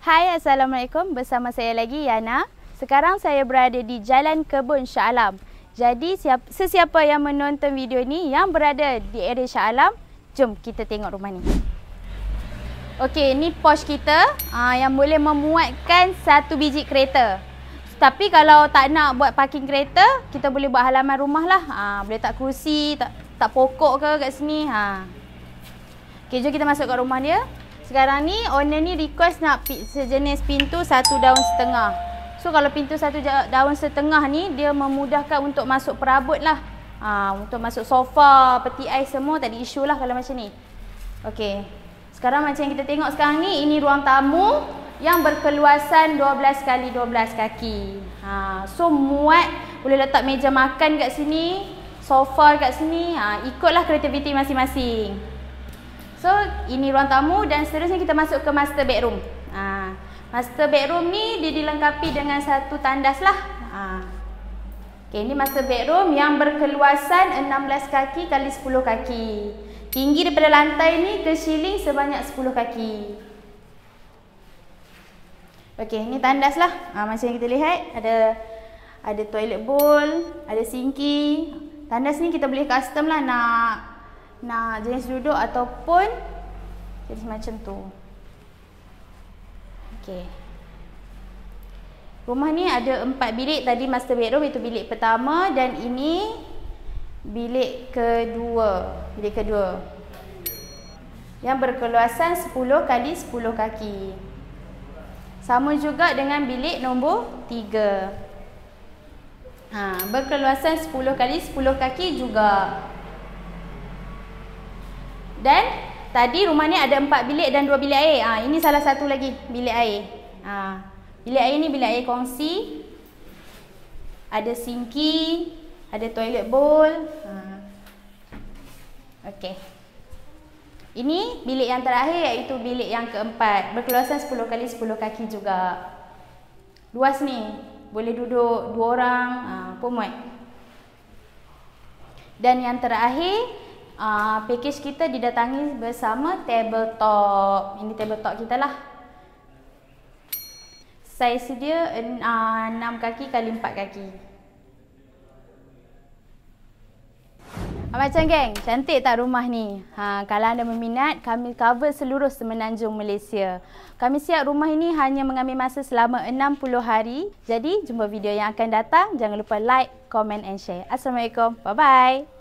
Hai, Assalamualaikum. Bersama saya lagi, Yana. Sekarang saya berada di Jalan Kebun Shah Alam. Jadi, sesiapa yang menonton video ni yang berada di area Shah Alam, jom kita tengok rumah ni. Okey, ni porch kita yang boleh memuatkan 1 biji kereta. Tapi kalau tak nak buat parking kereta, kita boleh buat halaman rumah lah. Boleh tak kerusi, tak pokok ke kat sini. Okey, jom kita masuk kat rumah dia. Sekarang ni owner ni request nak sejenis pintu 1 daun setengah. So kalau pintu 1 daun setengah ni dia memudahkan untuk masuk perabot lah. Untuk masuk sofa, peti ais semua tak ada isu lah kalau macam ni. Okey. Sekarang macam yang kita tengok sekarang ni, ini ruang tamu yang berkeluasan 12 x 12 kaki. So muat, boleh letak meja makan kat sini, sofa kat sini, ikutlah kreativiti masing-masing. So, ini ruang tamu dan seterusnya kita masuk ke master bedroom. Master bedroom ni dia dilengkapi dengan satu tandas lah. Okay, ini master bedroom yang berkeluasan 16 kaki x 10 kaki. Tinggi daripada lantai ni ke ceiling sebanyak 10 kaki. Okay, ini tandas lah. Macam yang kita lihat, ada toilet bowl, ada sinki. Tandas ni kita boleh custom lah nak jenis duduk ataupun jenis macam tu. Okey. Rumah ni ada 4 bilik. Tadi master bedroom itu bilik pertama dan ini bilik kedua. Bilik kedua. Yang berkeluasan 10 x 10 kaki. Sama juga dengan bilik nombor 3. Berkeluasan 10 x 10 kaki juga. Dan tadi rumah ni ada 4 bilik dan 2 bilik air. Ini salah satu lagi bilik air. Bilik air ni bilik air kongsi. Ada sinki, ada toilet bowl. Okey. Ini bilik yang terakhir iaitu bilik yang keempat. Berkeluasan 10 x 10 kaki juga. Luas ni. Boleh duduk 2 orang, pun muat. Dan yang terakhir, package kita didatangi bersama tabletop. Ini tabletop kita lah. Saiz dia 6 kaki x 4 kaki. Macam geng, cantik tak rumah ni? Kalau anda berminat, kami cover seluruh Semenanjung Malaysia. Kami siap rumah ini hanya mengambil masa selama 60 hari. Jadi, jumpa video yang akan datang. Jangan lupa like, comment and share. Assalamualaikum. Bye-bye.